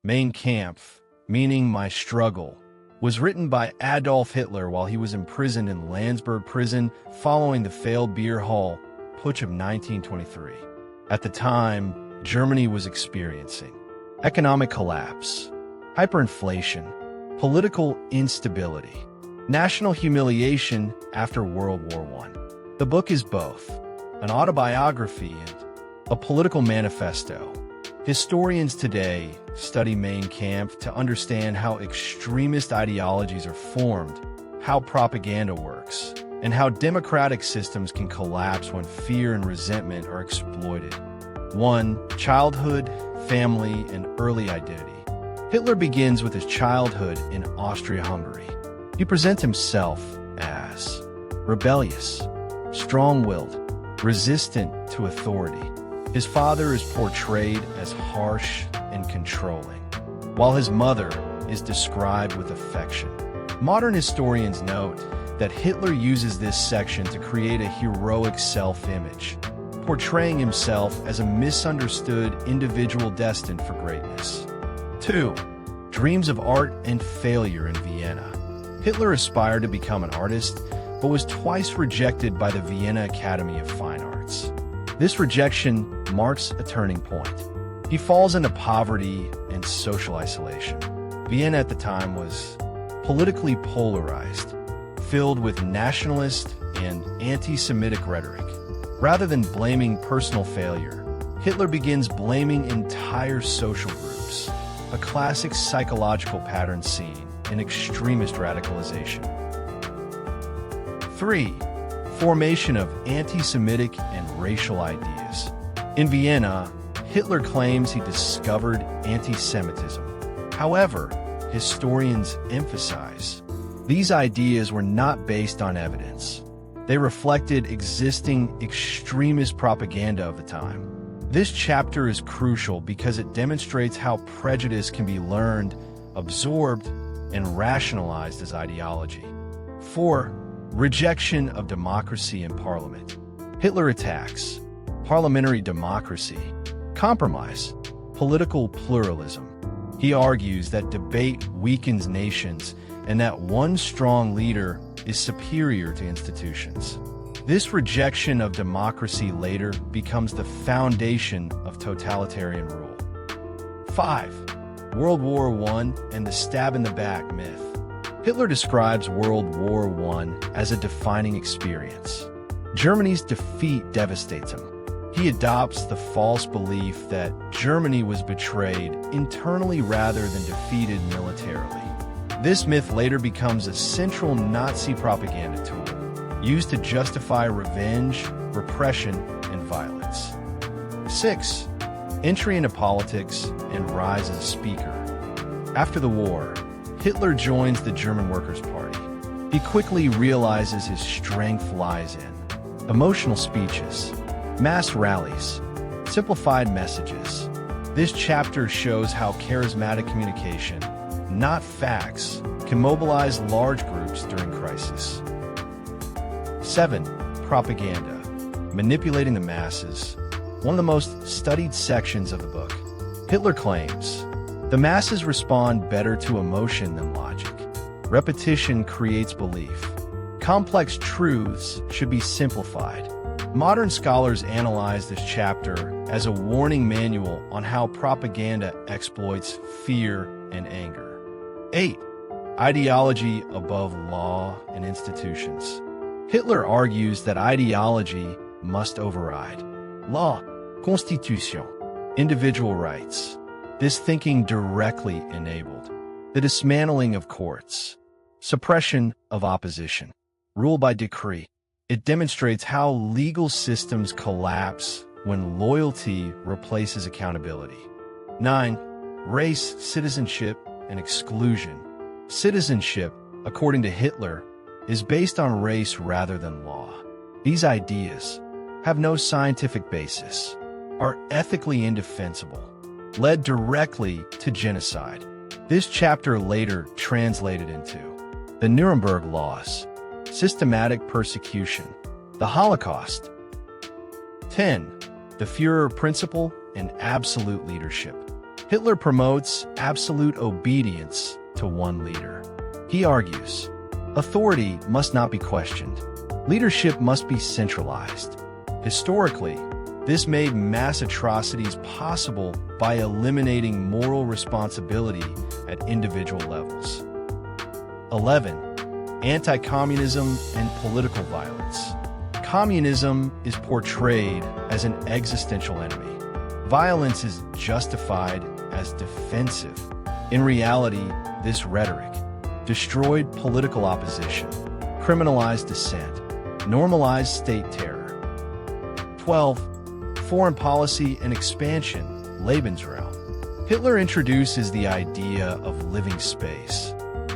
Mein Kampf, meaning my struggle, was written by Adolf Hitler while he was imprisoned in Landsberg prison following the failed Beer Hall Putsch of 1923. At the time, Germany was experiencing economic collapse, hyperinflation, political instability, national humiliation after World War I. The book is both an autobiography and a political manifesto. Historians today study Mein Kampf to understand how extremist ideologies are formed, how propaganda works, and how democratic systems can collapse when fear and resentment are exploited. 1. Childhood, family, and early identity. Hitler begins with his childhood in Austria-Hungary. He presents himself as rebellious, strong-willed, resistant to authority. His father is portrayed as harsh and controlling, while his mother is described with affection. Modern historians note that Hitler uses this section to create a heroic self-image, portraying himself as a misunderstood individual destined for greatness. 2. Dreams of art and failure in Vienna. Hitler aspired to become an artist, but was twice rejected by the Vienna Academy of Fine Arts. This rejection marks a turning point. He falls into poverty and social isolation. Vienna at the time was politically polarized, filled with nationalist and anti-Semitic rhetoric. Rather than blaming personal failure, Hitler begins blaming entire social groups, a classic psychological pattern seen in extremist radicalization. 3. Formation of anti-Semitic and racial ideas. In Vienna, Hitler claims he discovered anti-Semitism. However, historians emphasize these ideas were not based on evidence. They reflected existing extremist propaganda of the time. This chapter is crucial because it demonstrates how prejudice can be learned, absorbed, and rationalized as ideology. 4. Rejection of democracy in parliament. Hitler attacks parliamentary democracy, compromise, political pluralism. He argues that debate weakens nations and that one strong leader is superior to institutions. This rejection of democracy later becomes the foundation of totalitarian rule. 5. World War I and the stab-in-the-back myth. Hitler describes World War I as a defining experience. Germany's defeat devastates him. He adopts the false belief that Germany was betrayed internally rather than defeated militarily. This myth later becomes a central Nazi propaganda tool, used to justify revenge, repression, and violence. 6. Entry into politics and rise as a speaker. After the war, Hitler joins the German Workers' Party. He quickly realizes his strength lies in emotional speeches, mass rallies, simplified messages. This chapter shows how charismatic communication, not facts, can mobilize large groups during crisis. 7. Propaganda. Manipulating the masses. One of the most studied sections of the book. Hitler claims, the masses respond better to emotion than logic. Repetition creates belief. Complex truths should be simplified. Modern scholars analyze this chapter as a warning manual on how propaganda exploits fear and anger. 8. Ideology above law and institutions. Hitler argues that ideology must override law, constitution, individual rights. This thinking directly enabled the dismantling of courts, suppression of opposition, rule by decree. It demonstrates how legal systems collapse when loyalty replaces accountability. 9. Race, citizenship, and exclusion. Citizenship, according to Hitler, is based on race rather than law. These ideas have no scientific basis, are ethically indefensible, led directly to genocide. This chapter later translated into the Nuremberg Laws, systematic persecution, the Holocaust. 10. The Führer principle and absolute leadership. Hitler promotes absolute obedience to one leader. He argues, authority must not be questioned. Leadership must be centralized. Historically, this made mass atrocities possible by eliminating moral responsibility at individual levels. 11. Anti-communism and political violence. Communism is portrayed as an existential enemy. Violence is justified as defensive. In reality, this rhetoric destroyed political opposition, criminalized dissent, normalized state terror. 12. Foreign policy and expansion, Lebensraum. Hitler introduces the idea of living space,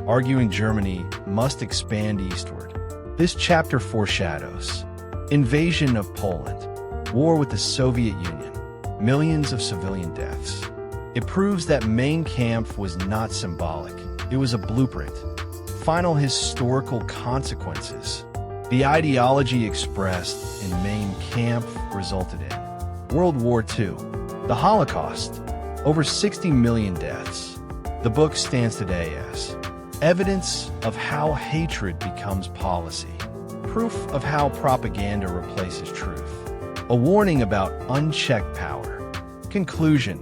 arguing Germany must expand eastward. This chapter foreshadows invasion of Poland, war with the Soviet Union, millions of civilian deaths. It proves that Mein Kampf was not symbolic, it was a blueprint. Final historical consequences. The ideology expressed in Mein Kampf resulted in World War II, the Holocaust, over 60 million deaths. The book stands today as evidence of how hatred becomes policy, proof of how propaganda replaces truth, a warning about unchecked power. Conclusion: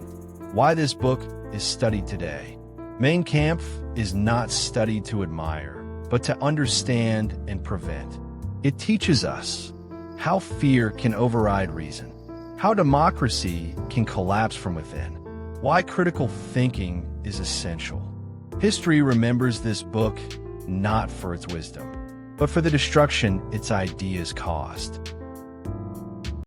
why this book is studied today. Mein Kampf is not studied to admire, but to understand and prevent. It teaches us how fear can override reason, how democracy can collapse from within, why critical thinking is essential. History remembers this book not for its wisdom, but for the destruction its ideas caused.